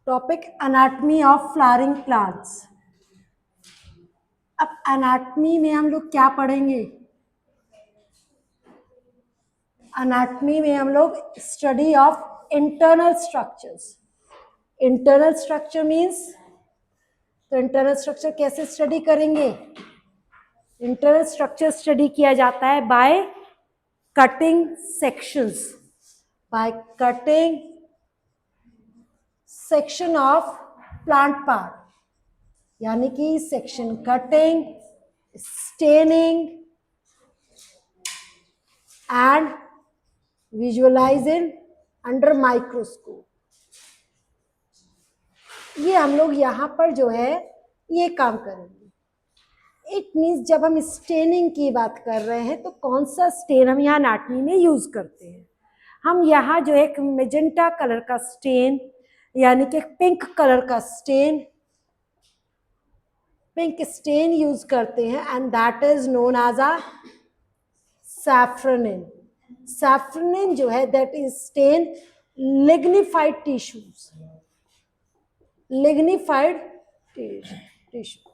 Topic anatomy of flowering plants. अब anatomy में हम लोग क्या पढ़ेंगे? एनाटॉमी में हम लोग study of internal structures. Internal structure means, तो इंटरनल स्ट्रक्चर कैसे स्टडी करेंगे? इंटरनल स्ट्रक्चर स्टडी किया जाता है by cutting sections, by cutting section of plant part, यानी कि section cutting, staining and visualising under microscope. ये हम लोग यहाँ पर जो है ये काम करेंगे। इट मीन्स जब हम स्टेनिंग की बात कर रहे हैं तो कौन सा स्टेन हम यहाँ एनाटॉमी में यूज करते हैं? हम यहाँ जो एक मेजेंटा कलर का स्टेन, यानी कि पिंक कलर का स्टेन, पिंक स्टेन यूज करते हैं and that is known as a safranin. Safranin जो है that is stain lignified tissues, lignified tissue,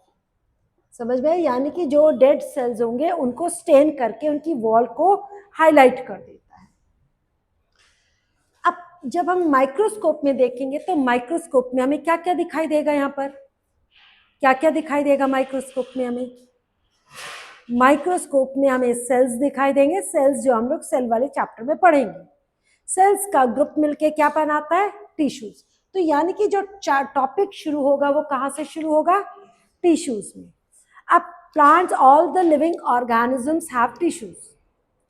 समझ में? यानी कि जो डेड सेल्स होंगे उनको स्टेन करके उनकी वॉल को हाईलाइट कर देता है। अब जब हम माइक्रोस्कोप में देखेंगे तो माइक्रोस्कोप में हमें क्या क्या दिखाई देगा? यहाँ पर क्या क्या दिखाई देगा माइक्रोस्कोप में? हमें माइक्रोस्कोप में हमें सेल्स दिखाई देंगे, सेल्स जो हम लोग सेल वाले चैप्टर में पढ़ेंगे। सेल्स का ग्रुप मिलके क्या बनाता है? टिश्यूज। तो यानी कि जो टॉपिक शुरू होगा वो कहाँ से शुरू होगा? टिश्यूज में। अब plants, all the living organisms have tissues,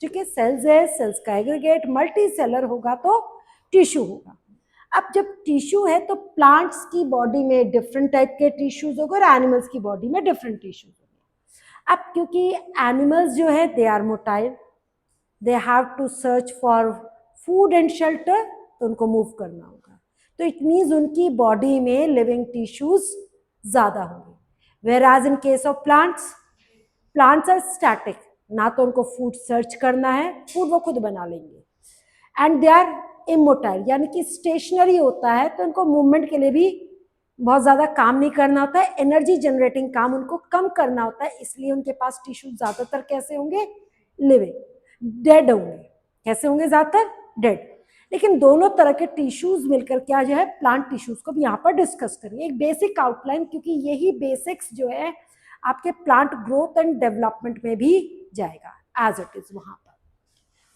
ठीक है? सेल्स है, सेल्स का एग्रीगेट मल्टी सेलर होगा तो टिश्यू होगा। अब जब टिश्यू है तो प्लांट्स की बॉडी में डिफरेंट टाइप के टिश्यूज होंगे और एनिमल्स की बॉडी में डिफरेंट टिश्यूज होंगे। अब क्योंकि एनिमल्स जो है they are motile, they have to search for food and shelter, तो उनको मूव करना होगा, तो इट मीन्स उनकी बॉडी में लिविंग टिश्यूज ज्यादा होंगे। Whereas in case of plants, plants are static, ना तो उनको फूड सर्च करना है, फूड वो खुद बना लेंगे, एंड दे आर इमोटाइल, यानी कि स्टेशनरी होता है तो उनको मूवमेंट के लिए भी बहुत ज़्यादा काम नहीं करना होता है, एनर्जी जनरेटिंग काम उनको कम करना होता है, इसलिए उनके पास टिश्यू ज़्यादातर कैसे होंगे? लिविंग, डेड होंगे। कैसे होंगे? ज़्यादातर डेड। लेकिन दोनों तरह के टिश्यूज मिलकर क्या जो है प्लांट टिश्यूज को भी यहाँ पर डिस्कस करेंगे, एक बेसिक आउटलाइन, क्योंकि यही बेसिक्स जो है आपके प्लांट ग्रोथ एंड डेवलपमेंट में भी जाएगा एज इट इज वहाँ पर,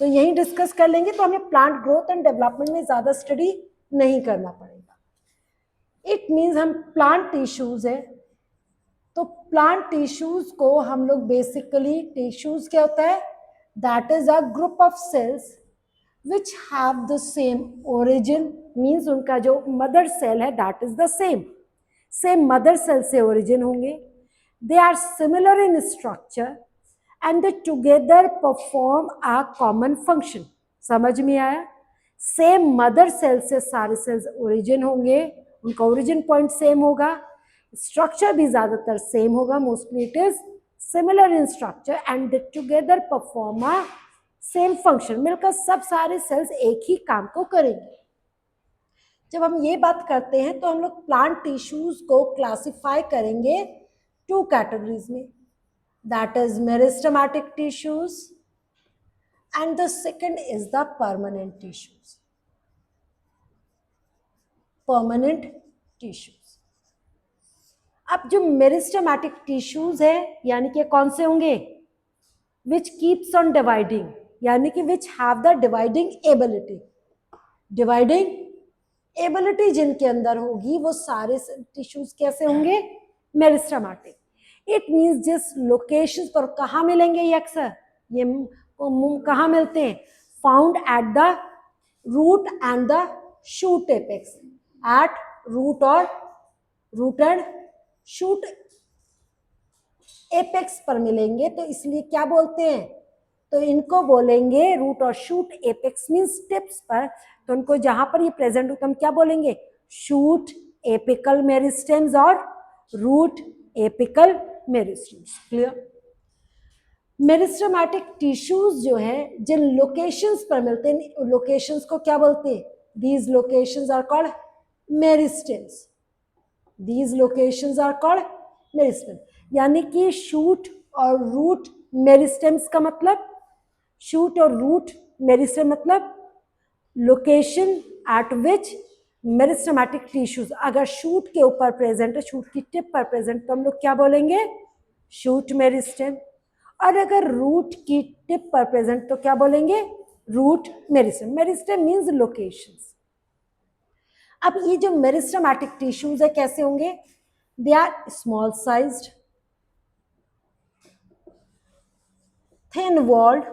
तो यही डिस्कस कर लेंगे, तो हमें प्लांट ग्रोथ एंड डेवलपमेंट में ज़्यादा स्टडी नहीं करना पड़ेगा। इट मीन्स हम प्लांट टिश्यूज है तो प्लांट टिश्यूज को हम लोग बेसिकली, टिश्यूज क्या होता है? That is a group of cells which have the same origin, means उनका जो मदर सेल है that is the same mother cell से ओरिजिन होंगे। They are similar in structure and they together perform a common function. समझ में आया? Same mother cell से सारे सेल्स ओरिजिन होंगे, उनका ओरिजिन पॉइंट सेम होगा, स्ट्रक्चर भी ज्यादातर सेम होगा, mostly it is similar in structure and they together perform a same function, मिलकर सब सारे सेल्स एक ही काम को करेंगे। जब हम ये बात करते हैं तो हम लोग प्लांट टिश्यूज को क्लासिफाई करेंगे टू कैटेगरीज में, that is meristematic tissues and the second is the permanent tissues. Permanent tissues, अब जो मेरिस्टेमेटिक टिश्यूज है यानी कि कौन से होंगे? विच कीप्स ऑन डिवाइडिंग, यानी कि which have the dividing ability, dividing ability जिनके अंदर होगी वो सारे टिश्यूज कैसे होंगे? मेरिस्टेमेटिक। इट मीन्स जिस लोकेशन पर कहाँ मिलेंगे ये अक्सर, ये कहाँ मिलते हैं? Found at the root and the shoot apex, at root और रूट एंड शूट एपेक्स पर मिलेंगे, तो इसलिए क्या बोलते हैं? तो इनको बोलेंगे रूट और शूट एपेक्स मीन्स टिप्स पर, तो उनको जहां पर ये प्रेजेंट होता है हम क्या बोलेंगे? शूट एपिकल मेरिस्टेम्स और root apical meristems. Clear? Meristematic tissues जो है जिन लोकेशंस पर मिलते हैं, लोकेशंस को क्या बोलते हैं? These locations are called meristems. These locations are called meristem. यानी कि शूट और रूट मेरिस्टेम्स का मतलब, शूट और रूट मेरिस्टेम मतलब लोकेशन एट विच मेरिस्टेमेटिक टिश्यूज, अगर शूट के ऊपर प्रेजेंट है, शूट की टिप पर प्रेजेंट, तो हम लोग क्या बोलेंगे, शूट मेरिस्टेम. और अगर रूट की टिप पर प्रेजेंट तो क्या बोलेंगे, root meristem. Meristem means locations. अब ये जो मेरिस्टेमेटिक टिश्यूज है कैसे होंगे, they are small sized, thin walled.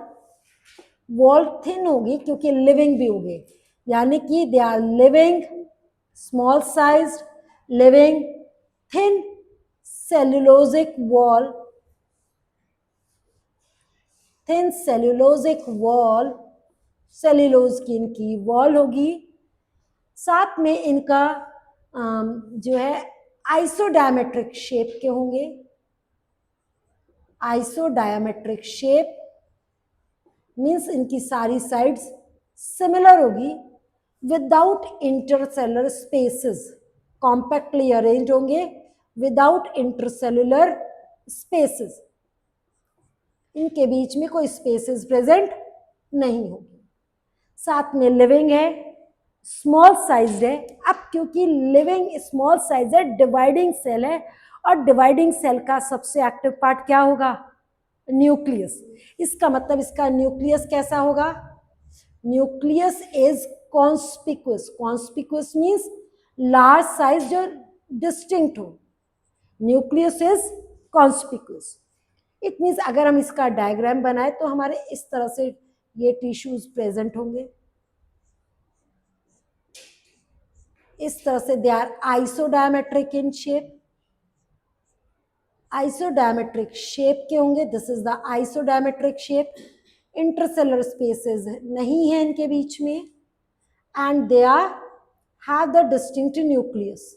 Wall thin होगी क्योंकि लिविंग भी होगी, यानी कि they are living, small sized, living, thin cellulosic wall, thin cellulosic wall, cellulose की इनकी वॉल होगी. साथ में इनका जो है आइसोडायमेट्रिक शेप के होंगे. आइसोडायमेट्रिक शेप मीन्स इनकी सारी साइड्स सिमिलर होगी, without intercellular spaces, compactly arrange होंगे विदाउट इंटरसेलुलर स्पेसेस, इनके बीच में कोई स्पेसेस प्रेजेंट नहीं होगी. साथ में लिविंग है, स्मॉल साइज है. अब क्योंकि लिविंग स्मॉल साइज है, डिवाइडिंग सेल है, और डिवाइडिंग सेल का सबसे एक्टिव पार्ट क्या होगा, न्यूक्लियस. इसका मतलब इसका न्यूक्लियस कैसा होगा, nucleus is conspicuous. Conspicuous means large size जो डिस्टिंक्ट हो, nucleus is conspicuous. It means अगर हम इसका डायग्राम बनाए तो हमारे इस तरह से ये टिश्यूज प्रेजेंट होंगे, इस तरह से. They are isodiametric in shape, isodiametric shape के होंगे. This is the isodiametric shape. Intercellular spaces नहीं है इनके बीच में, and they are have the distinct nucleus.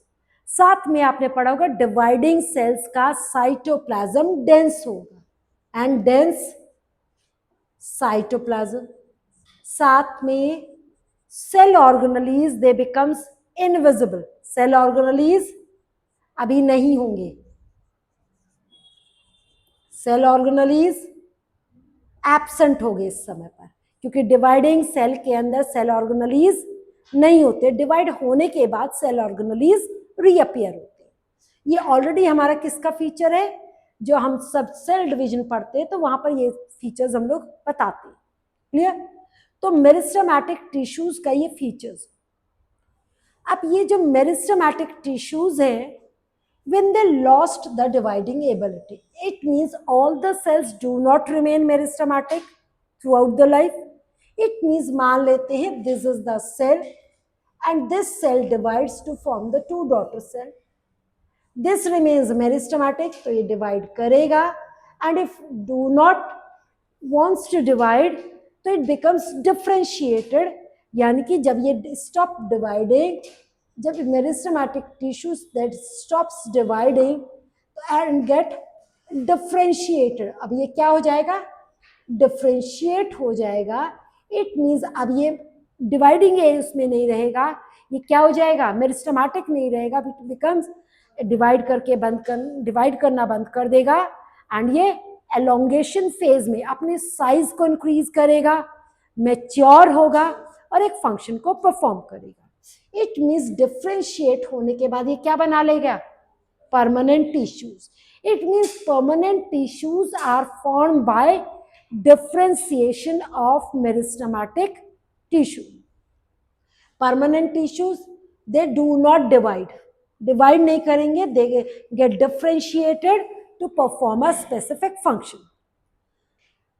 साथ में आपने पढ़ा होगा डिवाइडिंग सेल्स का साइटोप्लाज्म डेंस होगा, एंड डेंस साइटोप्लाज्म. साथ में cell organelles they becomes invisible. Cell organelles अभी नहीं होंगे, सेल ऑर्गेनेलीज एब्सेंट हो गए इस समय पर, क्योंकि डिवाइडिंग सेल के अंदर सेल ऑर्गेनेलीज नहीं होते. डिवाइड होने के बाद सेल ऑर्गेनेलीज रीअपियर होते हैं. ये ऑलरेडी हमारा किसका फीचर है, जो हम सब सेल डिवीजन पढ़ते हैं तो वहां पर ये फीचर्स हम लोग बताते हैं. क्लियर. तो मेरिस्टेमेटिक टिश्यूज का ये फीचर्स. अब ये जो मेरिस्टेमेटिक टिश्यूज है, when they lost the dividing ability, it means all the cells do not remain meristematic throughout the life. It means मान लेते हैं this is the cell and this cell divides to form the two daughter cell. This remains meristematic, तो ये divide करेगा, and if do not wants to divide तो it becomes differentiated. यानी कि जब ये stop dividing, जब meristematic tissues that stops dividing and get differentiated, अब ये क्या हो जाएगा, डिफरेंशिएट हो जाएगा. इट मीन्स अब ये डिवाइडिंग है उसमें नहीं रहेगा, ये क्या हो जाएगा, मेरिस्टेमेटिक नहीं रहेगा, इट बिकम्स डिवाइड करके डिवाइड करना बंद कर देगा, एंड ये एलोंगेशन फेज में अपने साइज को इंक्रीज करेगा, मैच्योर होगा और एक फंक्शन को परफॉर्म करेगा. इट मीन्स डिफ्रेंशिएट होने के बाद ये क्या बना लेगा, permanent tissues. It means permanent tissues are form by differentiation of meristematic tissue. Permanent tissues they do not divide, divide नहीं करेंगे, they get differentiated to perform a specific function.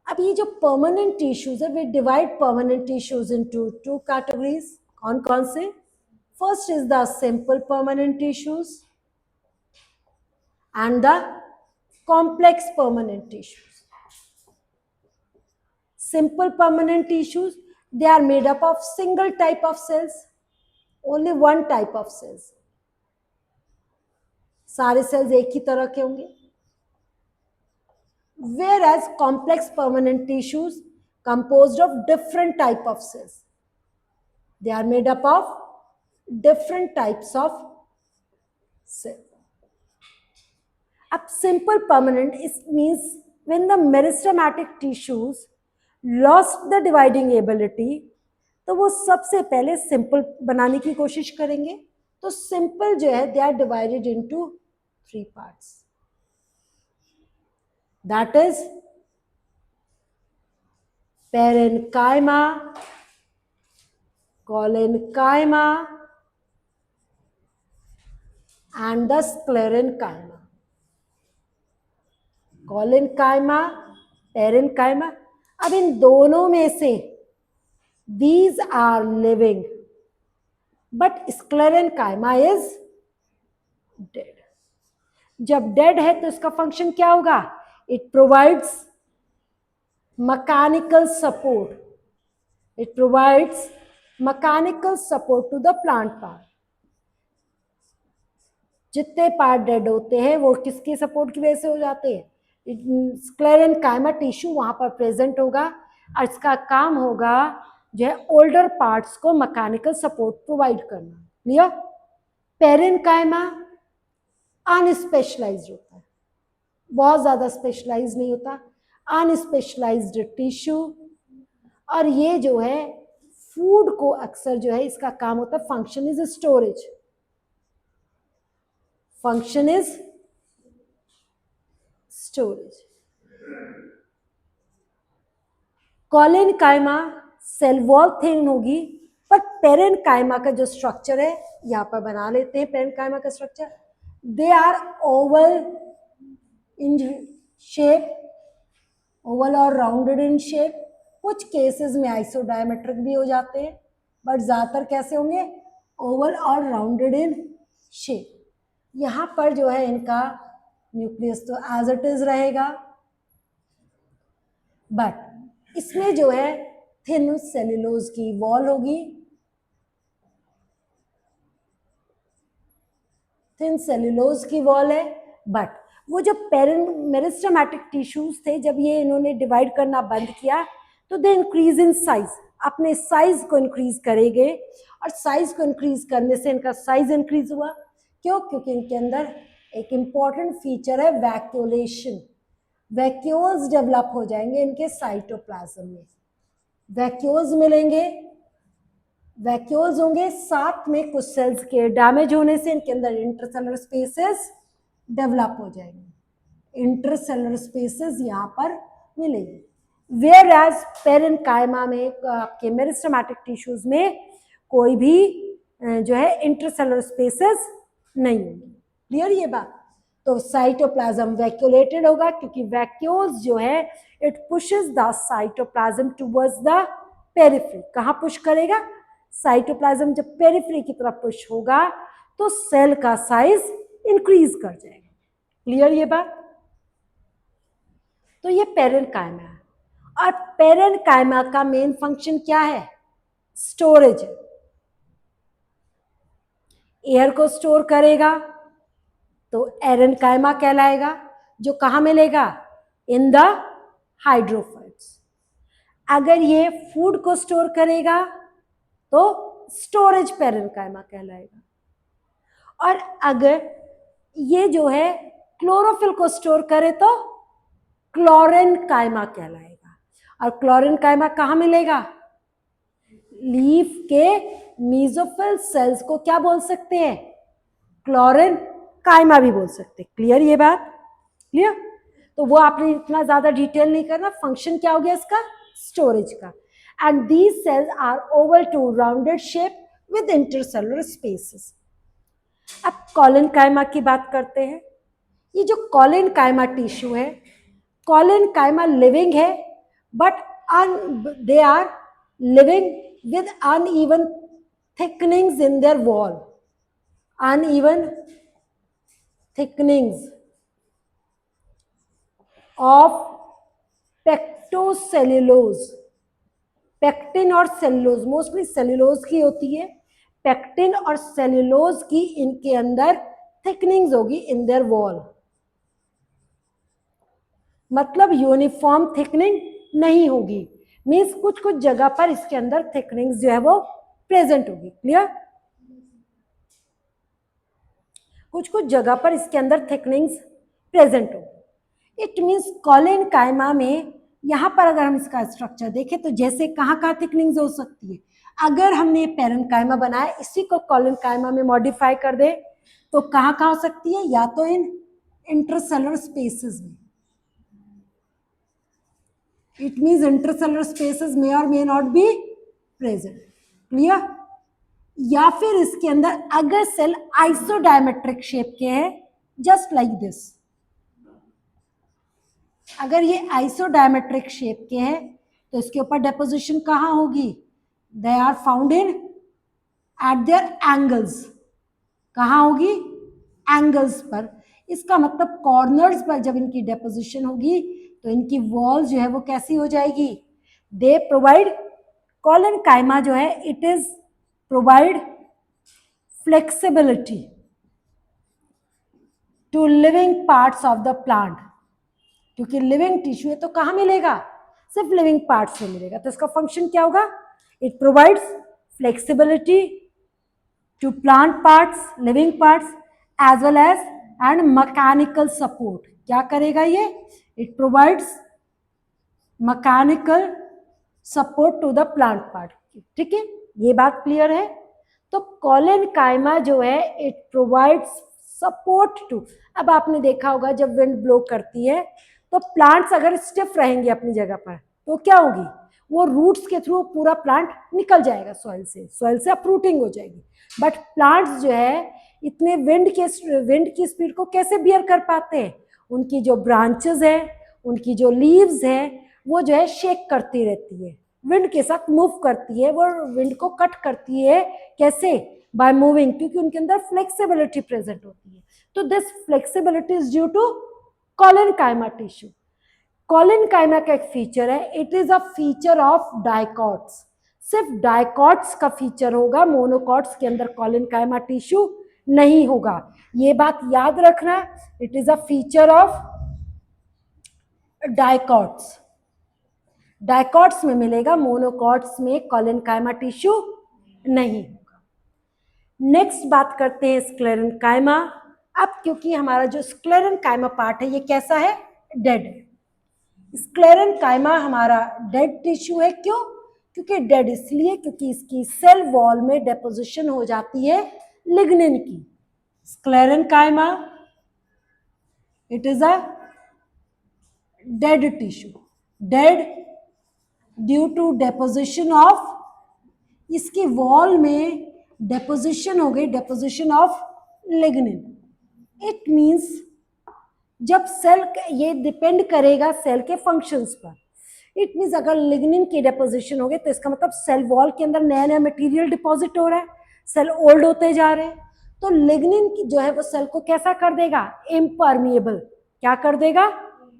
अब ये जो परमानेंट टिश्यूज है, we divide permanent tissues into two categories. कौन कौन से, first is the simple permanent tissues and the complex permanent tissues. Simple permanent tissues, they are made up of single type of cells, only one type of cells. सारे cells एक ही तरह के होंगे. Whereas complex permanent tissues composed of different type of cells, they are made up of different types of cell. अब simple permanent it means when the meristematic tissues lost the dividing ability, तो वो सबसे पहले simple बनाने की कोशिश करेंगे. तो सिंपल जो है they are divided into 3 parts. That is parenchyma, collenchyma and the sclerenchyma. Collenchyma, parenchyma. अब इन दोनों में से these are living but sclerenchyma is dead. जब dead है तो इसका फंक्शन क्या होगा? It provides mechanical support. It provides mechanical support to the plant part. जितने पार्ट डेड होते हैं वो किसके सपोर्ट की वजह से हो जाते हैं? स्क्लेरेन्काइमा टिश्यू वहां पर प्रेजेंट होगा और इसका काम होगा जो है ओल्डर पार्ट्स को मैकेनिकल सपोर्ट प्रोवाइड करना. क्लियर? पेरेन्काइमा अनस्पेशलाइज्ड होता है, बहुत ज्यादा स्पेशलाइज नहीं होता, अनस्पेशलाइज्ड टिश्यू. और ये जो है फूड को अक्सर जो है इसका काम होता है, function is storage. Function is storage. Collenchyma cell wall thin होगी, पर पेरेन्काइमा का जो स्ट्रक्चर है यहाँ पर बना लेते हैं. पेरेन्काइमा का structure they are oval in shape, oval और राउंडेड इन शेप. कुछ केसेस में आइसोडायमेट्रिक भी हो जाते हैं, बट ज्यादातर कैसे होंगे? ओवल और राउंडेड इन शेप. यहाँ पर जो है इनका न्यूक्लियस तो एज इट इज रहेगा, बट इसमें जो है थिन सेल्यूलोज की वॉल होगी. थिन सेल्यूलोज की वॉल है. बट वो जो मेरिस्टेमेटिक टिश्यूज थे, जब ये इन्होंने डिवाइड करना बंद किया तो दे इंक्रीज इन साइज. अपने साइज को इंक्रीज करेंगे और साइज को इंक्रीज करने से इनका साइज इंक्रीज हुआ. क्यों? क्योंकि इनके अंदर एक इंपॉर्टेंट फीचर है वैक्यूलेशन. वैक्यूल्स डेवलप हो जाएंगे इनके साइटोप्लाज्म में. वैक्यूल्स मिलेंगे, वैक्यूल्स होंगे, साथ में कुछ सेल्स के डैमेज होने से इनके अंदर इंटरसेलुलर स्पेसेस डेवलप हो जाएंगे. इंटरसेलुलर स्पेसेस यहाँ पर मिलेंगे. वेयर एज पेरेन्काइमा में आपके मेरिस्टेमेटिक टिश्यूज में कोई भी जो है इंटरसेलुलर स्पेसेस नहीं होंगी. क्लियर ये बात? तो साइटोप्लाज्म वैक्यूलेटेड होगा, क्योंकि वैक्यूल्स जो है it pushes the cytoplasm towards the periphery. कहाँ पुश करेगा? साइटोप्लाज्म जब पेरिफेरी की तरफ पुश होगा तो सेल का साइज इंक्रीज कर जाएगा. क्लियर ये बात? तो ये पेरेन्काइमा है. और पेरेन्काइमा का मेन फंक्शन क्या है? स्टोरेज. एयर को स्टोर करेगा तो एरेन्काइमा कहलाएगा, जो कहाँ मिलेगा? In the hydrophytes. अगर ये फूड को स्टोर करेगा तो स्टोरेज पेरेन्काइमा कहलाएगा. और अगर ये जो है क्लोरोफिल को स्टोर करे तो क्लोरेन्काइमा कहलाएगा. और क्लोरेन्काइमा कहाँ मिलेगा? लीफ के मीजोफिल सेल्स को क्या बोल सकते हैं? क्लोरेन्काइमा भी बोल सकते हैं. क्लियर ये बात? क्लियर? तो वो आपने इतना ज्यादा डिटेल नहीं करना. फंक्शन क्या हो गया इसका? स्टोरेज का. And these cells are oval to rounded shape with intercellular spaces. अब कोलेन्काइमा की बात करते हैं. ये जो कोलेन्काइमा टिश्यू है, कोलेन्काइमा लिविंग है, but they are living with uneven thickenings in their wall. Uneven thickenings of pectocellulose. Pectin और सेल्यूलोज, मोस्टली सेल्यूलोज की होती है. पेक्टिन और सेल्यूलोज की इनके अंदर थिकनिंग्स होगी इन देयर वॉल. मतलब यूनिफॉर्म थिकनिंग नहीं होगी. मीन्स कुछ कुछ जगह पर इसके अंदर थिकनिंग्स जो है वो प्रेजेंट होगी. क्लियर? कुछ कुछ जगह पर इसके अंदर थिकनिंग्स प्रेजेंट हो। इट मीन्स कॉलेनकाइमा में यहाँ पर अगर हम इसका स्ट्रक्चर देखें तो जैसे कहाँ थिकनिंग्स हो सकती है, अगर हमने पेरेन्काइमा बनाया इसी को कॉलेनकाइमा में मॉडिफाई कर दे तो कहाँ हो सकती है, या तो इन इंटरसेलुलर स्पेसेस में, इट मीन्स इंटरसेलुलर स्पेसेस मे और may not be present, clear. या फिर इसके अंदर अगर सेल आइसोडायमेट्रिक शेप के हैं, जस्ट लाइक दिस, अगर ये आइसोडायमेट्रिक शेप के हैं तो इसके ऊपर डेपोजिशन कहाँ होगी, they are found in at their angles, कहाँ होगी, एंगल्स पर। इसका मतलब कॉर्नर्स पर जब इनकी डेपोजिशन होगी तो इनकी वॉल जो है वो कैसी हो जाएगी, दे प्रोवाइड, कॉलेनकाइमा जो है it is provide flexibility to living parts of the plant, क्योंकि लिविंग टिश्यू है तो कहाँ मिलेगा, सिर्फ लिविंग पार्ट्स में मिलेगा, तो इसका फंक्शन क्या होगा, it provides flexibility to plant parts, living parts, as well as and mechanical support, क्या करेगा ये, it provides mechanical support to the plant part, ठीक है, ये बात क्लियर है। तो कॉलेनकाइमा जो है इट प्रोवाइड्स सपोर्ट टू, अब आपने देखा होगा जब विंड ब्लो करती है तो प्लांट्स अगर स्टिफ रहेंगे अपनी जगह पर तो क्या होगी, वो रूट्स के थ्रू पूरा प्लांट निकल जाएगा सॉइल से अपरूटिंग हो जाएगी, बट प्लांट्स जो है इतने विंड की स्पीड को कैसे बियर कर पाते हैं, उनकी जो ब्रांचेस है, उनकी जो लीव्स है वो जो है शेक करती रहती है, विंड के साथ मूव करती है, वो विंड को कट करती है, कैसे, बाय मूविंग, क्योंकि उनके अंदर फ्लेक्सिबिलिटी प्रेजेंट होती है। तो this flexibility is due to collenchyma tissue. Collenchyma का एक फीचर है, it is a feature of dicots, सिर्फ डाइकॉट्स का फीचर होगा, मोनोकॉट्स के अंदर कॉलेनकाइमा टिश्यू नहीं होगा, ये बात याद रखना, it is a feature of dicots, dicots में मिलेगा, मोनोकॉट्स में कॉलेनकाइमा टिश्यू नहीं होगा। नेक्स्ट बात करते हैं स्क्लेरेनकाइमा। अब क्योंकि हमारा जो स्क्लेरेनकाइमा पार्ट है ये कैसा है, डेड है, स्क्लेरेनकाइमा हमारा डेड टिश्यू है, क्यों, क्योंकि डेड इसलिए क्योंकि इसकी सेल वॉल में डेपोजिशन हो जाती है लिग्निन की, sclerenchyma it is a dead tissue, dead due to deposition of, इसकी वॉल में डेपोजिशन हो गई, deposition of lignin, it means जब सेल, ये डिपेंड करेगा सेल के फंक्शंस पर, इट मीन्स अगर लिग्निन की डेपोजिशन हो गई तो इसका मतलब सेल वॉल के अंदर नया नया मटेरियल डिपॉजिट हो रहा है, सेल ओल्ड होते जा रहे हैं, तो लिग्निन की जो है वो सेल को कैसा कर देगा, इम्परमिएबल, क्या कर देगा,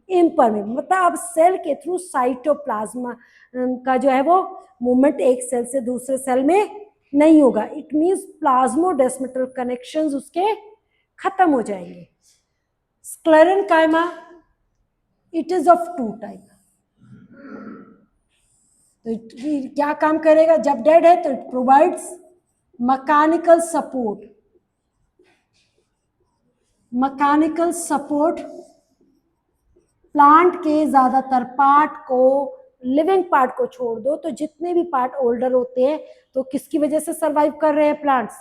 इम्परमिएबल, मतलब अब सेल के थ्रू साइटोप्लाज्मा का जो है वो मूवमेंट एक सेल से दूसरे सेल में नहीं होगा, इट मीन्स प्लाज्मोडेस्मेटल कनेक्शंस उसके खत्म हो जाएंगे। Sclerenchyma it is of two type, तो क्या काम करेगा, जब डेड है तो it provides mechanical support, mechanical support plant के ज्यादातर पार्ट को, लिविंग पार्ट को छोड़ दो तो जितने भी पार्ट ओल्डर होते हैं तो किसकी वजह से सरवाइव कर रहे हैं प्लांट्स,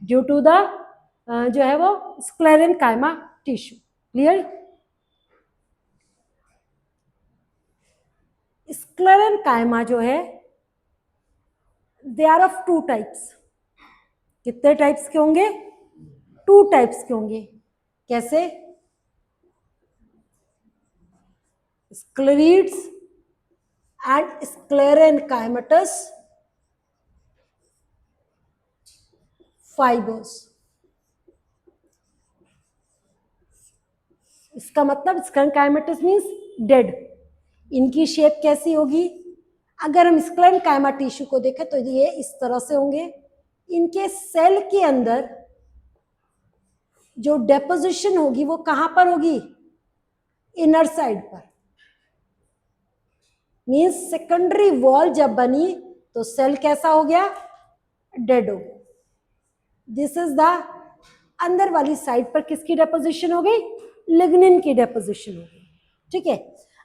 ड्यू टू द जो है वो स्क्लेरेनकाइमा टिश्यू, क्लियर। स्क्लेरेनकाइमा जो है they are of two types, कितने टाइप्स के होंगे, टू टाइप्स के होंगे, कैसे, स्क्लेरीड्स एंड स्क्लेरेनकाइमेटस फाइबर्स, इसका मतलब स्क्लेरेनकाइमेटस मीन्स डेड, इनकी शेप कैसी होगी, अगर हम स्क्लेरेनकाइमा टिश्यू को देखें तो ये इस तरह से होंगे, इनके सेल के अंदर जो डेपोजिशन होगी वो कहां पर होगी, इनर साइड पर, मीन्स सेकेंडरी वॉल जब बनी तो सेल कैसा हो गया, डेड हो गया, दिस इज द अंदर वाली साइड पर किसकी डेपोजिशन हो गई? लिग्निन की डेपोजिशन हो गई। ठीक है,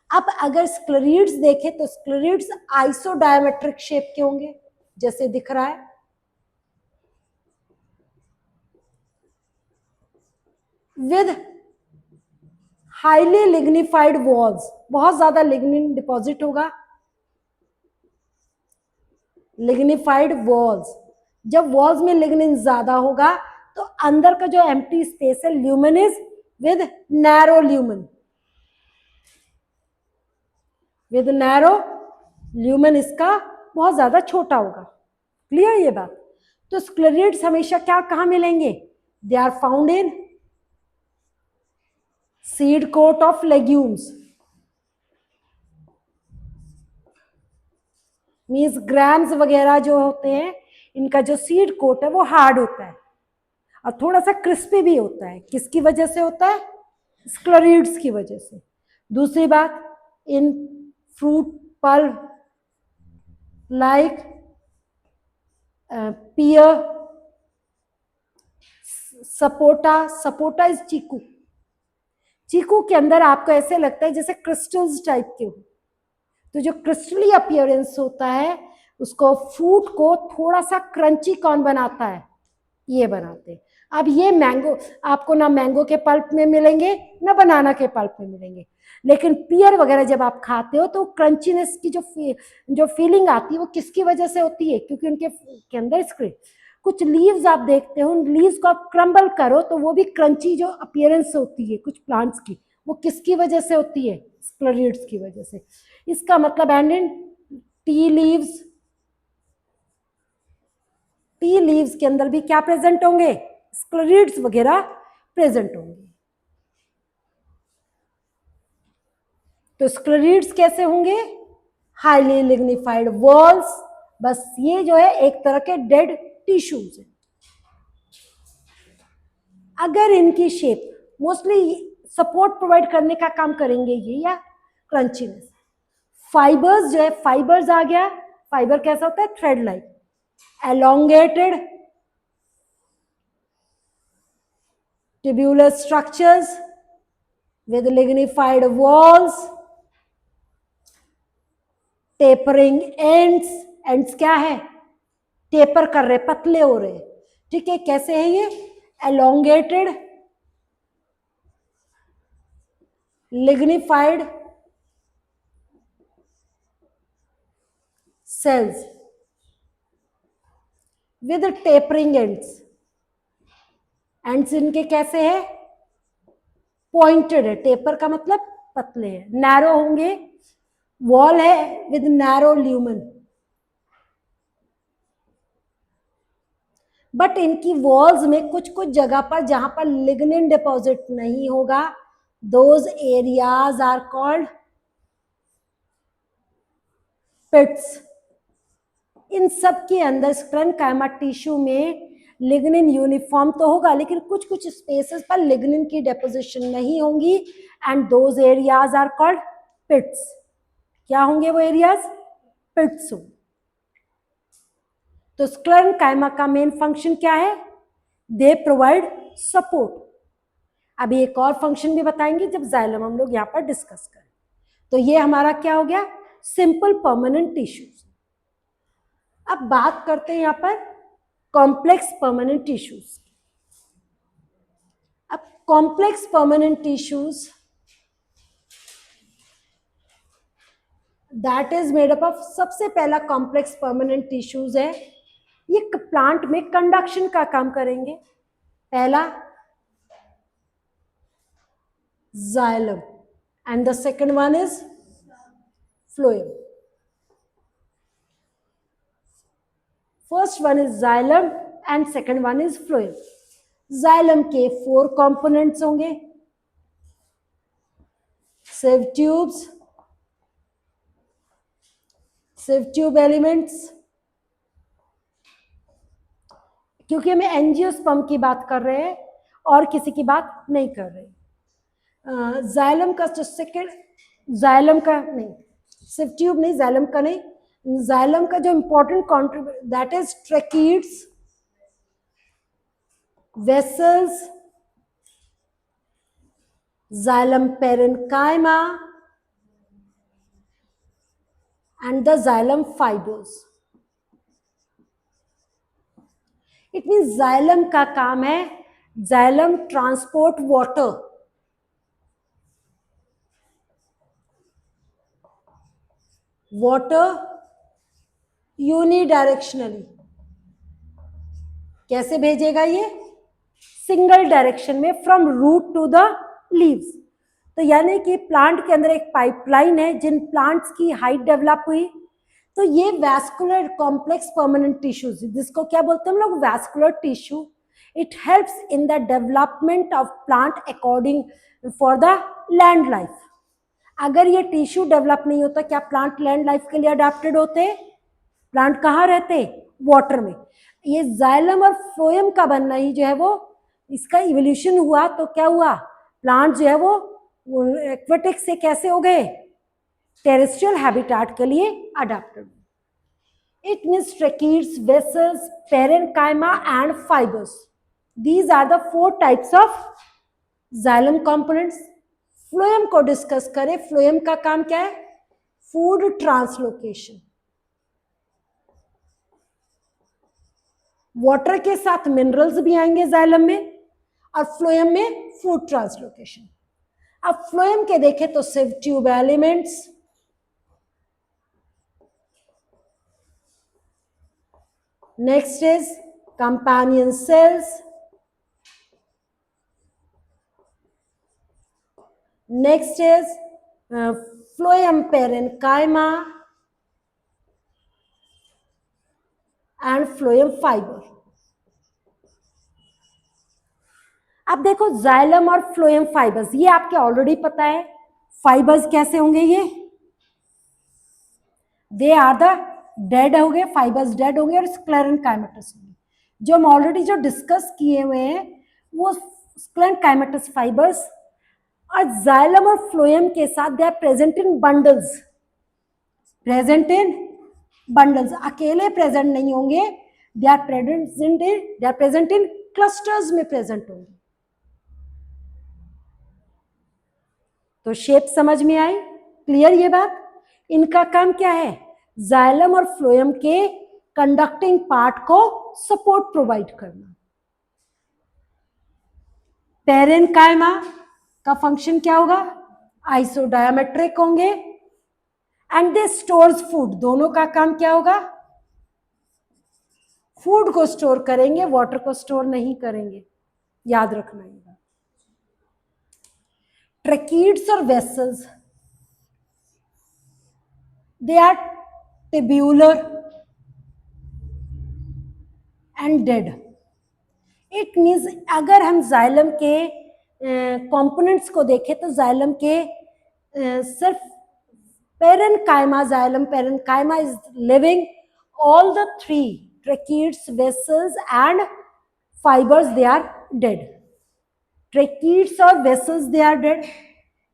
अब अगर स्क्लेरिड्स देखें तो स्क्लेरिड्स आइसोडायमेट्रिक शेप के होंगे, जैसे दिख रहा है, विद हाईली लिग्निफाइड वॉल्स, बहुत ज्यादा लिग्निन डिपॉजिट होगा। लिग्निफाइड वॉल्स, जब वॉल्स में लिग्निन ज्यादा होगा तो अंदर का जो एम्प्टी स्पेस है lumen is with narrow lumen, with narrow lumen इसका बहुत ज्यादा छोटा होगा। क्लियर ये बात? तो स्क्लेरिड्स हमेशा क्या कहां मिलेंगे? They are found in seed coat of legumes, means grams वगैरह जो होते हैं इनका जो सीड कोट है वो हार्ड होता है और थोड़ा सा क्रिस्पी भी होता है। किसकी वजह से होता है? स्क्लेरिड्स की वजह से। दूसरी बात, in fruit pulp like pear, sapota, sapota is chikoo, चीकू के अंदर आपको ऐसे लगता है जैसे क्रिस्टल्स टाइप के हो, तो जो क्रिस्टली अपीयरेंस होता है उसको, फ्रूट को थोड़ा सा क्रंची कौन बनाता है? ये बनाते हैं। अब ये मैंगो आपको ना मैंगो के पल्प में मिलेंगे ना बनाना के पल्प में मिलेंगे, लेकिन पियर वगैरह जब आप खाते हो तो क्रंचीनेस की जो फीलिंग आती है वो किसकी वजह से होती है? क्योंकि उनके के अंदर कुछ लीव्स आप देखते हो, उन लीव्स को आप क्रम्बल करो तो वो भी क्रंची जो अपीयरेंस होती है कुछ प्लांट्स की, वो किसकी वजह से होती है? स्क्लेरिड्स की वजह से। इसका मतलब and in tea leaves, tea leaves के अंदर भी क्या प्रेजेंट होंगे? स्क्लेरिड्स वगैरह प्रेजेंट होंगे। तो स्क्लेरिड्स कैसे होंगे? हाईली लिग्निफाइड वॉल्स, बस ये जो है एक तरह के डेड टिश्यूज है। अगर इनकी शेप मोस्टली सपोर्ट प्रोवाइड करने का काम करेंगे ये, या क्रंचीनेस। फाइबर्स जो है, फाइबर्स आ गया, फाइबर कैसा होता है? Thread like, elongated tubular structures with lignified walls, tapering ends, ends क्या है? टेपर कर रहे, पतले हो रहे। ठीक है, कैसे है ये? elongated lignified cells with tapering ends, ends इनके कैसे है? पॉइंटेड है, टेपर का मतलब पतले है, नैरो होंगे, वॉल है विद नैरो ल्यूमेन, बट इनकी वॉल्स में कुछ कुछ जगह पर जहां पर लिग्निन डिपॉजिट नहीं होगा, दोज एरियाज आर कॉल्ड पिट्स। इन सब के अंदर स्क्लेरेंकाइमा टिश्यू में लिग्निन यूनिफॉर्म तो होगा, लेकिन कुछ कुछ स्पेसेस पर लिग्निन की डेपोजिशन नहीं होंगी, and those areas are called pits. क्या होंगे वो एरियाज? पिट्स होंगे। तो स्क्लेरेंकाइमा का मेन फंक्शन क्या है? They provide support. अभी एक और फंक्शन भी बताएंगे जब जाइलम हम लोग यहाँ पर डिस्कस करें। तो ये हमारा क्या हो गया? Simple permanent tissues. अब बात करते हैं यहाँ पर कॉम्प्लेक्स परमानेंट टिश्यूज। अब complex permanent tissues that is made up of, सबसे पहला कॉम्प्लेक्स परमानेंट टिश्यूज है, ये प्लांट में कंडक्शन का काम करेंगे। पहला xylem and the second one is phloem. First one is xylem and second one is phloem. Xylem के 4 कंपोनेंट्स होंगे, सिव ट्यूब्स, सिव ट्यूब एलिमेंट्स, क्योंकि हमें एंजियोस्पर्म की बात कर रहे हैं और किसी की बात नहीं कर रहे। जाइलम का जो सेकेंड, जाइलम का नहीं, सिव ट्यूब नहीं, जाइलम का नहीं, जाइलम का जो important contribute that is tracheids, vessels, xylem parenchyma, and the xylem fibers. It mean xylem का काम है, xylem transport water, water unidirectionally. कैसे भेजेगा ये? सिंगल डायरेक्शन में, from root to the leaves. तो यानी कि प्लांट के अंदर एक पाइपलाइन है, जिन प्लांट्स की हाइट डेवलप हुई, तो ये वैस्कुलर कॉम्प्लेक्स परमानेंट टिश्यूज, जिसको क्या बोलते हैं हम लोग? Vascular tissue. It helps in the development of plant according for the land life. अगर ये टिश्यू डेवलप नहीं होता, क्या प्लांट लैंड लाइफ के लिए अडेप्टेड होते? प्लांट कहाँ रहते? वाटर में। ये जाइलम और फ्लोएम का बनना ही जो है वो, इसका इवोल्यूशन हुआ, तो क्या हुआ? प्लांट जो है वो एक्वेटिक से कैसे हो गए? टेरेस्ट्रियल हैबिटेट के लिए adapted. It means tracheids, vessels, parenchyma and fibers. These are the 4 types of xylem components. Phloem को डिस्कस करें। फ्लोएम का काम क्या है? Food translocation. वाटर के साथ मिनरल्स भी आएंगे जाइलम में, और फ्लोएम में फूड ट्रांसलोकेशन। अब फ्लोएम के देखें तो sieve tube elements, next is companion cells, next is phloem parenchyma and phloem fiber. अब देखो जाइलम और फ्लोएम फाइबर्स, ये आपके ऑलरेडी पता है। फाइबर्स कैसे होंगे? ये दे आर द डेड होंगे, फाइबर्स डेड होंगे, और स्क्लेरेनकाइमेटस होंगे। जो हम ऑलरेडी जो डिस्कस किए हुए हैं वो स्क्लेरेनकाइमेटस फाइबर्स। और जाइलम और फ्लोएम के साथ they are present in bundles, present in bundles, अकेले प्रेजेंट नहीं होंगे, they are present in clusters में प्रेजेंट होंगे। तो शेप समझ में आई? क्लियर ये बात? इनका काम क्या है? जाइलम और फ्लोएम के कंडक्टिंग पार्ट को सपोर्ट प्रोवाइड करना। पेरेनकाइमा का फंक्शन क्या होगा? आइसोडायमेट्रिक होंगे, एंड दे स्टोर्स फूड। दोनों का काम क्या होगा? फूड को स्टोर करेंगे, वाटर को स्टोर नहीं करेंगे, याद रखना ये। ट्रैकीड्स और vessels, they are tubular and dead. It means अगर हम जाइलम के कंपोनेंट्स को देखें तो जाइलम के सिर्फ parenchyma, xylem parenchyma is living, all the 3 tracheids, vessels and fibers they are dead. Tracheids और वेसल्स दे आर डेड।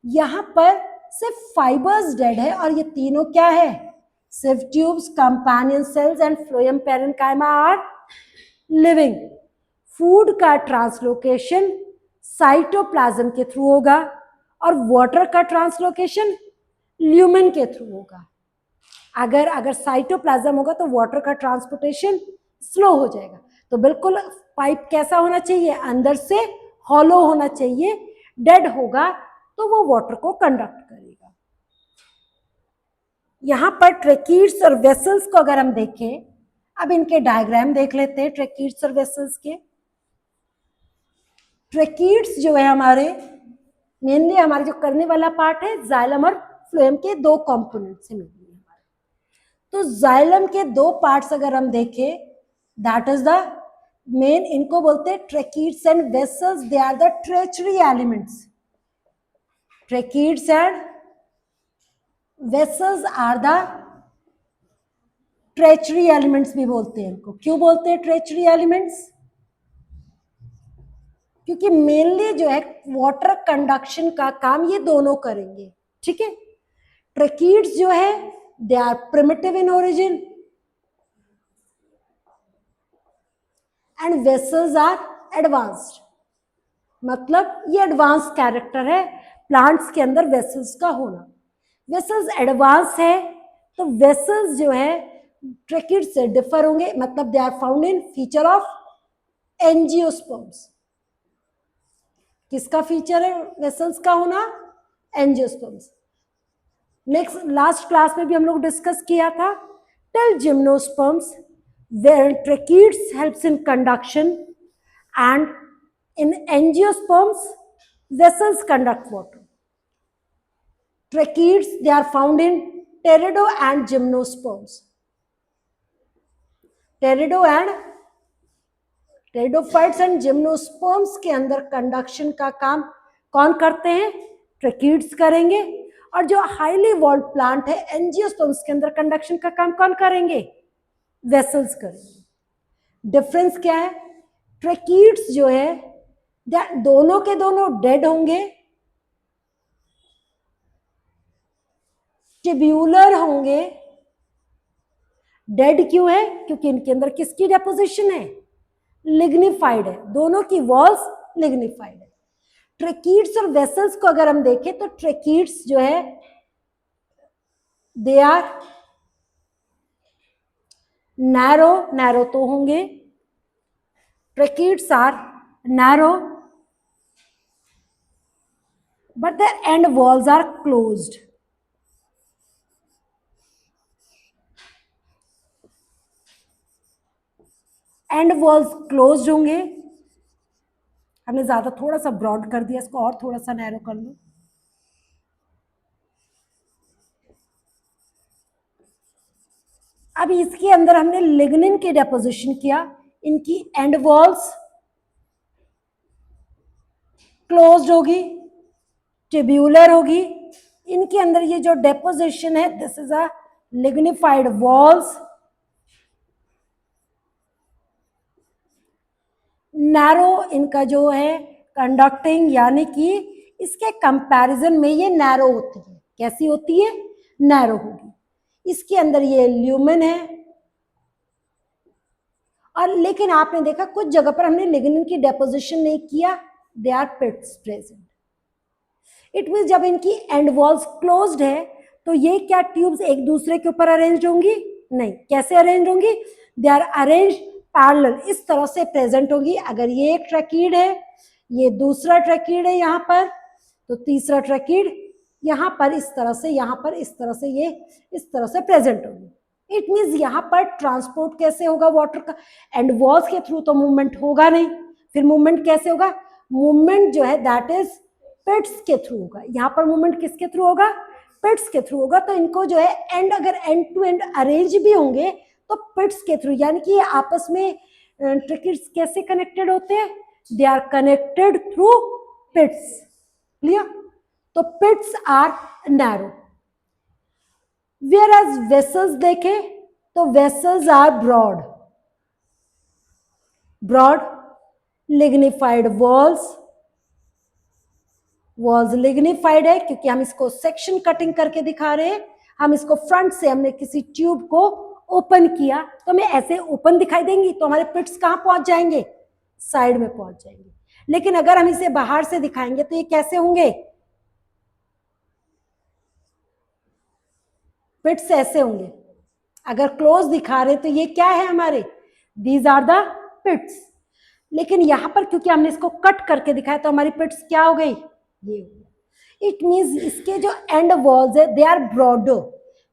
यहां पर सिर्फ फाइबर्स डेड है, और ये तीनों क्या है? Sieve tubes, companion cells and phloem parenchyma are living. Food का ट्रांसलोकेशन साइटोप्लाज्म के थ्रू होगा, और वाटर का ट्रांसलोकेशन ल्यूमेन के थ्रू होगा। अगर साइटोप्लाज्म होगा तो वाटर का ट्रांसपोर्टेशन स्लो हो जाएगा। तो बिल्कुल पाइप कैसा होना चाहिए? अंदर से हॉलो होना चाहिए। डेड होगा तो वो वाटर को कंडक्ट करेगा। यहां पर ट्रैकीड्स और वेसल्स को अगर हम देखें, अब इनके डायग्राम देख लेते हैं ट्रैकीड्स और वेसल्स के। ट्रैकीड्स जो है हमारे मेनली हमारे जो करने वाला पार्ट है, जाइलम और फ्लोएम के 2 कंपोनेंट से मिलती है हमारे। तो जाइलम के 2 पार्ट्स अगर हम देखें, दैट इज द मेन, इनको बोलते हैं tracheids and vessels, they are the tracheary elements. Tracheids and vessels are the tracheary elements भी बोलते हैं इनको। क्यों बोलते हैं ट्रेचरी एलिमेंट्स? क्योंकि मेनली जो है वाटर कंडक्शन का काम ये दोनों करेंगे। ठीक है। ट्रैकीड्स जो है they are primitive in origin, and vessels are advanced, मतलब ये एडवांस कैरेक्टर है प्लांट्स के अंदर वेसल्स का होना। वेसल्स एडवांस है तो वेसल्स जो है ट्रैकिड से डिफर होंगे, मतलब they are found in feature of angiosperms. किसका फीचर है वेसल्स का होना? एंजियोस्पर्म्स। नेक्स्ट लास्ट क्लास में भी हम लोग डिस्कस किया था, tell gymnosperms where tracheids helps in conduction and in angiosperms vessels conduct water. Tracheids, they are found in pterido and gymnosperms. Pterido and pteridophytes and gymnosperms के अंदर conduction का काम कौन करते हैं? ट्रैकिड्स करेंगे। और जो हाईली वॉल्ड प्लांट है एंजियोस्पर्म्स के अंदर कंडक्शन का काम कौन करेंगे? वेसल्स करेंगे। डिफरेंस क्या है? ट्रैकिड्स जो है दोनों के दोनों डेड होंगे, ट्यूब्यूलर होंगे। डेड क्यों है? क्योंकि इनके अंदर किसकी डेपोजिशन है? लिग्निफाइड है, दोनों की वॉल्स लिग्निफाइड है। ट्रैकिड्स और वेसल्स को अगर हम देखें तो ट्रैकिड्स जो है दे आर नैरो, नैरो तो होंगे, tracheids are narrow but their end walls are closed. End walls closed होंगे। हमने ज्यादा थोड़ा सा ब्रॉड कर दिया, इसको और थोड़ा सा नैरो कर लो। अब इसके अंदर हमने लिग्निन की डेपोजिशन किया, इनकी एंड वॉल्स क्लोज्ड होगी, ट्यूब्यूलर होगी। इनके अंदर ये जो डेपोजिशन है this is a lignified walls, narrow इनका जो है कंडक्टिंग, यानी कि इसके कंपैरिजन में ये नैरो होती है। कैसी होती है? नैरो होगी। इसके अंदर ये ल्यूमेन है। और लेकिन आपने देखा कुछ जगह पर हमने लिग्निन की डेपोजिशन नहीं किया, they are pits present. It mean जब इनकी एंड वॉल्स क्लोज्ड है तो ये क्या ट्यूब्स एक दूसरे के ऊपर अरेंज होंगी? नहीं। कैसे अरेंज होंगी? दे आर अरेंज पैरेलल, इस तरह से प्रेजेंट होगी। अगर ये एक ट्रैकिड है, ये दूसरा ट्रैकिड है यहाँ पर, तो तीसरा ट्रैकिड यहाँ पर इस तरह से, यहाँ पर इस तरह से, ये इस तरह से प्रेजेंट होगी। इट मीन्स यहाँ पर ट्रांसपोर्ट कैसे होगा वाटर का? एंड वॉल्स के थ्रू तो मूवमेंट होगा नहीं, फिर मूवमेंट कैसे होगा? मूवमेंट जो है दैट इज पिट्स के थ्रू होगा। यहाँ पर मूवमेंट किसके थ्रू होगा? पिट्स के थ्रू होगा। तो इनको जो है एंड अगर एंड टू एंड अरेंज भी होंगे तो पिट्स के थ्रू, यानी कि ये आपस में ट्रैकिड्स कैसे कनेक्टेड होते हैं? They are connected through pits. Clear? तो pits are narrow. Whereas vessels देखे तो vessels are broad, broad lignified walls, walls lignified है क्योंकि हम इसको सेक्शन कटिंग करके दिखा रहे हैं। हम इसको फ्रंट से हमने किसी ट्यूब को ओपन किया तो हमें ऐसे ओपन दिखाई देंगी, तो हमारे पिट्स कहाँ पहुंच जाएंगे? साइड में पहुंच जाएंगे। लेकिन अगर हम इसे बाहर से दिखाएंगे तो ये कैसे होंगे? पिट्स ऐसे होंगे। अगर क्लोज दिखा रहे तो ये क्या है हमारे? These are the pits. लेकिन यहां पर क्योंकि हमने इसको कट करके दिखाया तो हमारी पिट्स क्या हो गई? ये हो गई। इट मीन्स इसके जो एंड वॉल्स है दे आर ब्रॉडर,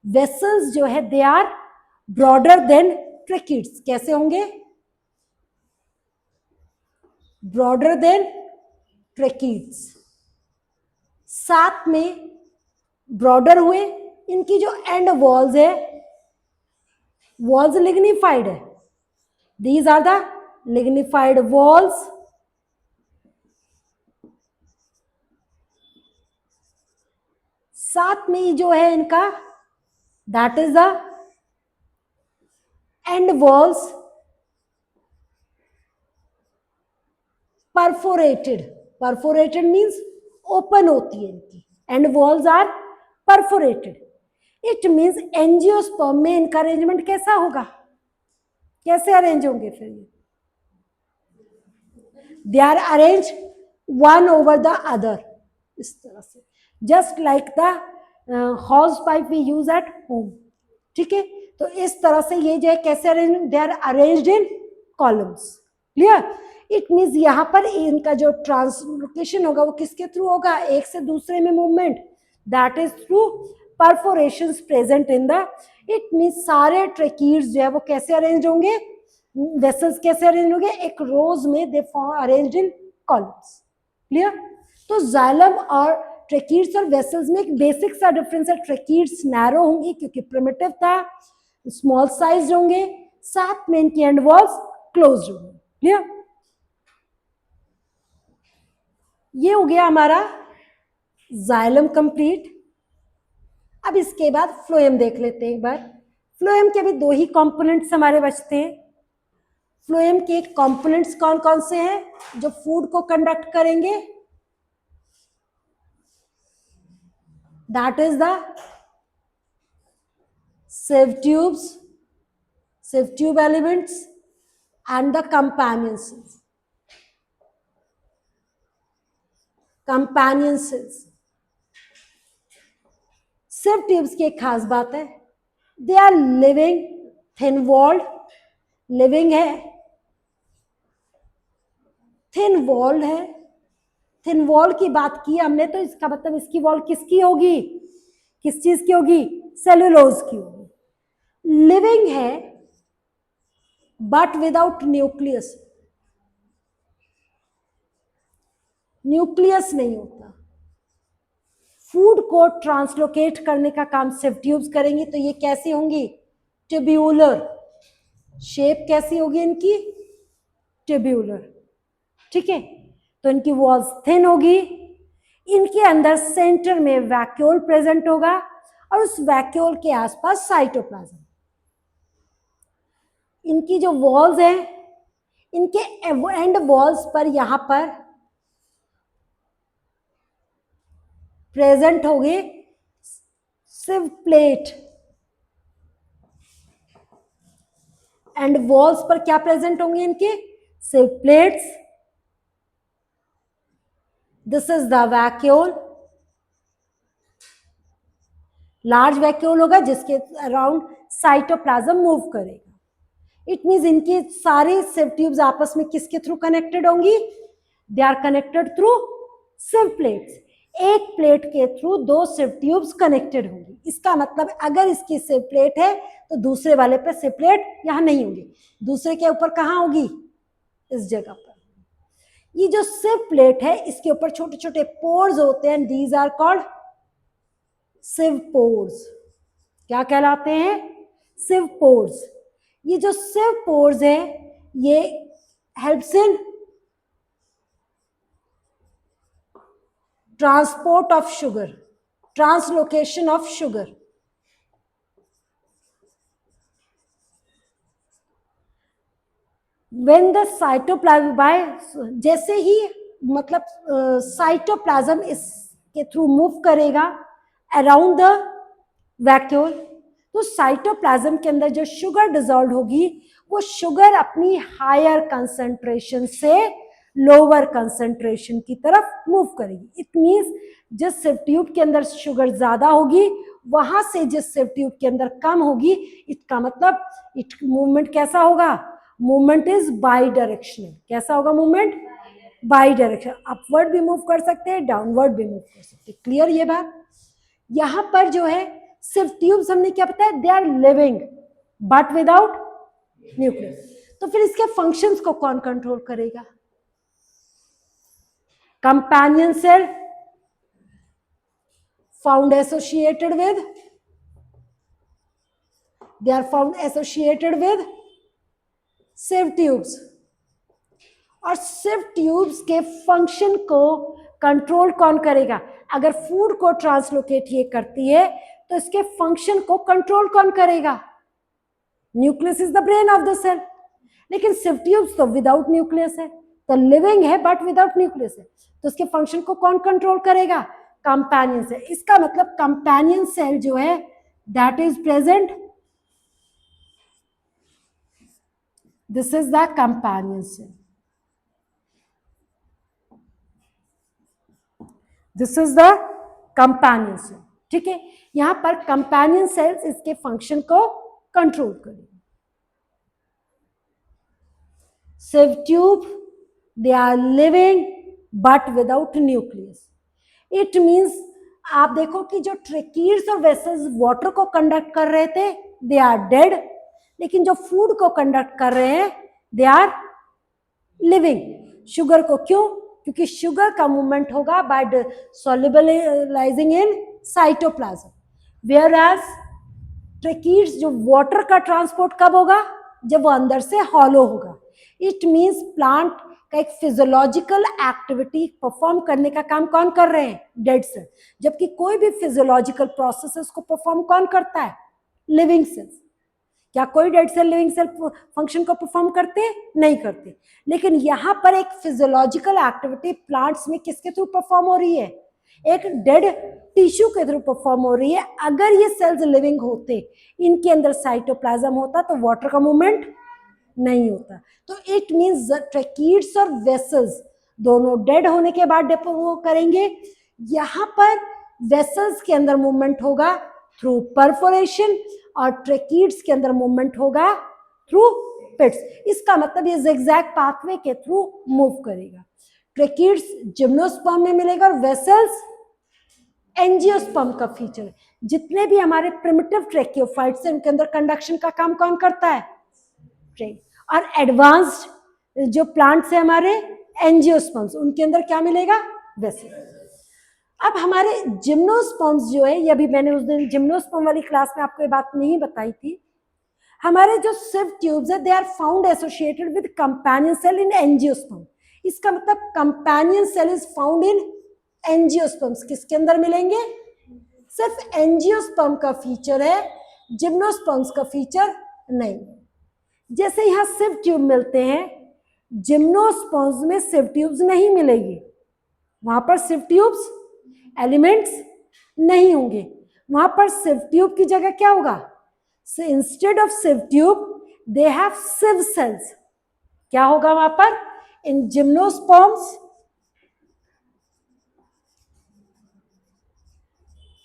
वेसल्स जो है they are broader than tracheids. कैसे होंगे? Broader than tracheids. साथ में ब्रॉडर हुए, इनकी जो एंड वॉल्स है वॉल्स लिग्निफाइड है, these are the lignified walls. साथ में जो है इनका that is the end walls perforated. Perforated means open होती है इनकी, end walls are perforated. It means angiosperm में इनका अरेंजमेंट कैसा होगा? कैसे अरेंज होंगे फिर ये? They are arrange one over the other, इस तरह से, just like the hose pipe we use at home, ठीक है। तो इस तरह से ये जो है कैसे arrange, they are arranged in columns, clear. It means यहाँ पर इनका जो ट्रांसलोकेशन होगा वो किसके थ्रू होगा, एक से दूसरे में movement, that is through perforations present in the, it means सारे ट्रेकीज जो है वो कैसे अरेंज होंगे, वेसल्स कैसे अरेंज होंगे, एक रोज में दे अरेंज्ड इन कॉलम्स, क्लियर। तो जाइलम और ट्रेकीड्स और वेसल्स में एक बेसिक सा डिफरेंस है, ट्रेकीड्स नैरो होंगी क्योंकि प्रिमिटिव था, स्मॉल साइज होंगे, साथ में इनकी एंड वॉल्स क्लोज्ड होंगे, क्लियर। ये हो गया हमारा जाइलम कंप्लीट। अब इसके बाद फ्लोएम देख लेते हैं एक बार। फ्लोएम के भी दो ही कंपोनेंट्स हमारे बचते हैं। फ्लोएम के कंपोनेंट्स कौन कौन से हैं जो फूड को कंडक्ट करेंगे, that is the sieve tubes, sieve tube elements and the companion cells. Companion cells. sieve tubes की एक खास बात है, they are living, thin walled, living है, thin walled है। thin wall की बात की हमने तो इसका मतलब इसकी वॉल किसकी होगी, किस चीज की होगी, सेलुलोज की होगी। लिविंग है बट विदाउट न्यूक्लियस, न्यूक्लियस नहीं होता। फूड को ट्रांसलोकेट करने का काम सिव ट्यूब्स करेंगी, तो ये कैसी होंगी, ट्यूब्यूलर शेप, कैसी होगी इनकी, ट्यूब्यूलर, ठीक है। तो इनकी वॉल्स थिन होगी, इनके अंदर सेंटर में वैक्यूल प्रेजेंट होगा और उस वैक्यूल के आसपास साइटोप्लाज्म। इनकी जो वॉल्स हैं, इनके एंड वॉल्स पर यहां पर प्रेजेंट होगी सिव प्लेट, एंड वॉल्स पर क्या प्रेजेंट होंगे इनके, sieve plates. This is the vacuole, large vacuole होगा जिसके अराउंड साइटोप्लाज्म मूव करेगा। इट मीन्स इनकी सारी सिव ट्यूब्स आपस में किसके थ्रू कनेक्टेड होंगी, they are connected through sieve plates. एक प्लेट के थ्रू दो सिव ट्यूब्स कनेक्टेड होंगी। इसका मतलब अगर इसकी सिव प्लेट है तो दूसरे वाले पे सिव प्लेट यहां नहीं होगी, दूसरे के ऊपर कहां होगी, इस जगह पर। ये जो सिव प्लेट है इसके ऊपर छोटे छोटे पोर्स होते हैं, these are called sieve pores. क्या कहलाते हैं, सिव पोर्स। ये जो सिव पोर्स है ये helps in transport of sugar, translocation of sugar. When the cytoplasm by, जैसे ही मतलब साइटोप्लाज्म इसके थ्रू मूव करेगा अराउंड द वैक्यूल, तो साइटोप्लाज्म के अंदर जो शुगर डिजॉल्व होगी वो शुगर अपनी हायर कंसंट्रेशन से लोअर कंसंट्रेशन की तरफ मूव करेगी। इट मींस जिस सिव ट्यूब के अंदर शुगर ज्यादा होगी वहां से जिस सिव ट्यूब के अंदर कम होगी, इसका मतलब इट मूवमेंट कैसा होगा, मूवमेंट इज बाई डायरेक्शनल। कैसा होगा मूवमेंट, बाई डायरेक्शन, अपवर्ड भी मूव कर सकते हैं, डाउनवर्ड भी मूव कर सकते हैं। क्लियर ये बात। यहां पर जो है सिर्फ ट्यूब्स हमने क्या बताया, they are living but without nucleus. तो फिर इसके फंक्शंस को कौन कंट्रोल करेगा, companion cell found associated with, they are found associated with sieve tubes. और सिव ट्यूब्स के फंक्शन को कंट्रोल कौन करेगा, अगर फूड को ट्रांसलोकेट ये करती है तो इसके फंक्शन को कंट्रोल कौन करेगा, nucleus is the brain of the cell. लेकिन सिव ट्यूब्स तो विदाउट न्यूक्लियस है, तो लिविंग है बट विदाउट न्यूक्लियस है, तो इसके फंक्शन को कौन कंट्रोल करेगा, कंपेनियन सेल। इसका मतलब कंपेनियन सेल जो है that is present, this is the companion cell. This is the companion cell. ठीक है, यहां पर कंपेनियन सेल्स इसके फंक्शन को कंट्रोल करेंगे। Sieve tube, they are living but without nucleus. It means आप देखो कि जो ट्रेकीड्स और वेसल्स वाटर को कंडक्ट कर रहे थे दे आर डेड, लेकिन जो फूड को कंडक्ट कर रहे हैं दे आर लिविंग। शुगर को क्यों? क्योंकि शुगर का मूवमेंट होगा by solubilizing in cytoplasm, whereas tracheids जो वाटर का ट्रांसपोर्ट कब होगा? जब वो अंदर से हॉलो होगा। इट मीन्स प्लांट का एक फिजियोलॉजिकल एक्टिविटी परफॉर्म करने का काम कौन कर रहे हैं? Dead cell. जबकि कोई भी फिजियोलॉजिकल प्रोसेसेस को परफॉर्म कौन करता है? Living cells. क्या कोई dead cell living cell function को परफॉर्म करते? नहीं करते। लेकिन यहाँ पर एक फिजियोलॉजिकल एक्टिविटी प्लांट्स में किसके थ्रू परफॉर्म हो रही है? एक डेड टिश्यू के थ्रू परफॉर्म हो रही है। अगर ये सेल्स लिविंग होते, इनके अंदर साइटोप्लाज्म होता, तो वाटर का मूवमेंट नहीं होता। तो इट मीन्स ट्रेकीड्स और वेसल्स दोनों डेड होने के बाद वो करेंगे। यहाँ पर वेसल्स के अंदर मूवमेंट होगा थ्रू परफोरेशन और ट्रेकीड्स के अंदर मूवमेंट होगा थ्रू पिट्स। इसका मतलब ये ज़िगज़ैग पाथवे के थ्रू मूव करेगा। ट्रेकीड्स जिम्नोस्पर्म में मिलेगा और वेसल्स एंजियोस्पर्म का फीचर है। जितने भी हमारे प्रिमिटिव ट्रेकियोफाइट्स हैं उनके अंदर कंडक्शन का काम कौन करता है? और एडवांस्ड जो प्लांट्स है हमारे एंजियोस्पर्म्स, उनके अंदर क्या मिलेगा? वेसल। अब हमारे जिम्नोस्पर्म्स जो है, ये अभी मैंने उस दिन जिम्नोस्पर्म वाली क्लास में आपको ये बात नहीं बताई थी। हमारे जो सिव ट्यूब्स है they are found associated with companion cell in angiosperm. इसका मतलब companion cell is found in angiosperms. किसके अंदर मिलेंगे? सिर्फ एंजियोस्पर्म का फीचर है, जिम्नोस्पर्म्स का फीचर नहीं। जैसे यहाँ सिव ट्यूब मिलते हैं, जिम्नोस्पर्म्स में सिव ट्यूब्स नहीं मिलेगी। वहां पर सिव ट्यूब्स एलिमेंट्स नहीं होंगे। वहां पर सिव ट्यूब की जगह क्या होगा? Instead of sieve tube they have sieve cells. क्या होगा वहां पर? In gymnosperms,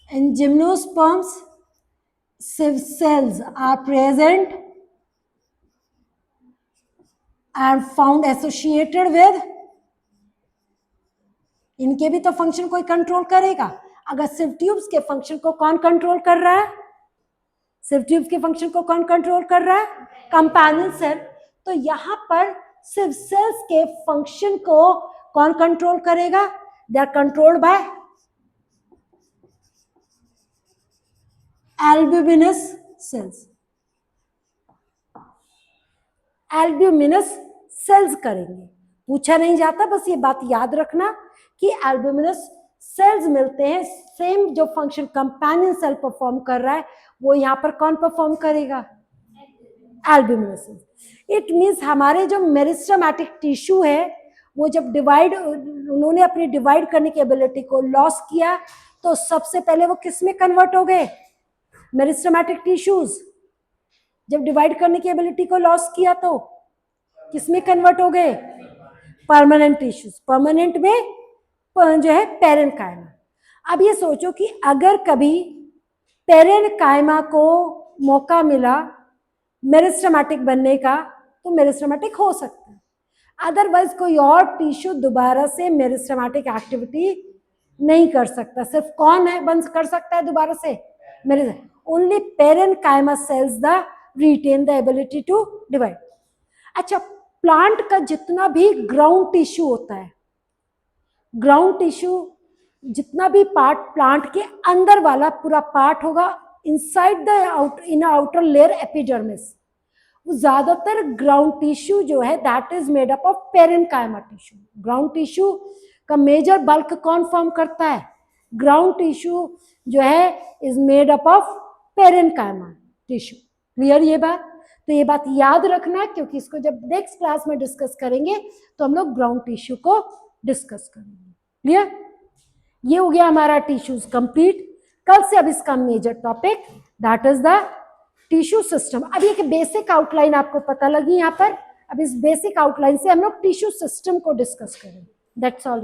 in gymnosperms sieve cells are present and found associated with, इनके भी तो फंक्शन कोई कंट्रोल करेगा। अगर सिव ट्यूब्स के फंक्शन को कौन कंट्रोल कर रहा है? सिव ट्यूब्स के फंक्शन को कौन कंट्रोल कर रहा है? Companion cell. तो यहां पर सिव सेल्स के फंक्शन को कौन कंट्रोल करेगा? They are controlled by albuminous cells. Albuminous cells करेंगे। पूछा नहीं जाता, बस ये बात याद रखना कि एल्ब्यूमिनस सेल्स मिलते हैं। सेम जो फंक्शन कंपेनियन सेल परफॉर्म कर रहा है वो यहाँ पर कौन परफॉर्म करेगा? Albuminous sales. इट मीन्स हमारे जो मेरिस्टेमेटिक टिश्यू है वो जब उन्होंने अपनी डिवाइड करने की एबिलिटी को लॉस किया तो सबसे पहले वो किस में कन्वर्ट हो गए? Meristematic tissues. जब डिवाइड करने की एबिलिटी को लॉस किया तो किस में कन्वर्ट हो गए? Permanent tissues. परमानेंट में जो है पेरेन्काइमा। अब ये सोचो कि अगर कभी पेरेन्काइमा को मौका मिला मेरिस्टेमेटिक बनने का तो मेरिस्टेमेटिक हो सकता है, अदरवाइज कोई और टिश्यू दोबारा से मेरिस्टेमेटिक एक्टिविटी नहीं कर सकता। सिर्फ कौन है बन कर सकता है दोबारा से? Only parenchyma cells the retain the ability to divide. अच्छा, प्लांट का जितना भी ग्राउंड टिश्यू होता है, ग्राउंड टिश्यू जितना भी पार्ट प्लांट के अंदर वाला पूरा पार्ट होगा inside the in outer layer epidermis, वो ज्यादातर ग्राउंड टिश्यू जो है that is made up of parenchyma tissue. Ground tissue का मेजर बल्क कौन फॉर्म करता है? ग्राउंड टिश्यू जो है is made up of parenchyma tissue. Clear ये बात? तो ये बात याद रखना क्योंकि इसको जब नेक्स्ट क्लास में डिस्कस करेंगे तो हम लोग ग्राउंड टिश्यू को डिस्कस करेंगे। क्लियर? ये हो गया हमारा टिश्यूज कंप्लीट। कल से अब इसका major topic that is the tissue system. अब एक बेसिक आउटलाइन आपको पता लगी यहाँ पर। अब इस बेसिक आउटलाइन से हम लोग टिश्यू सिस्टम को डिस्कस करेंगे। That's all.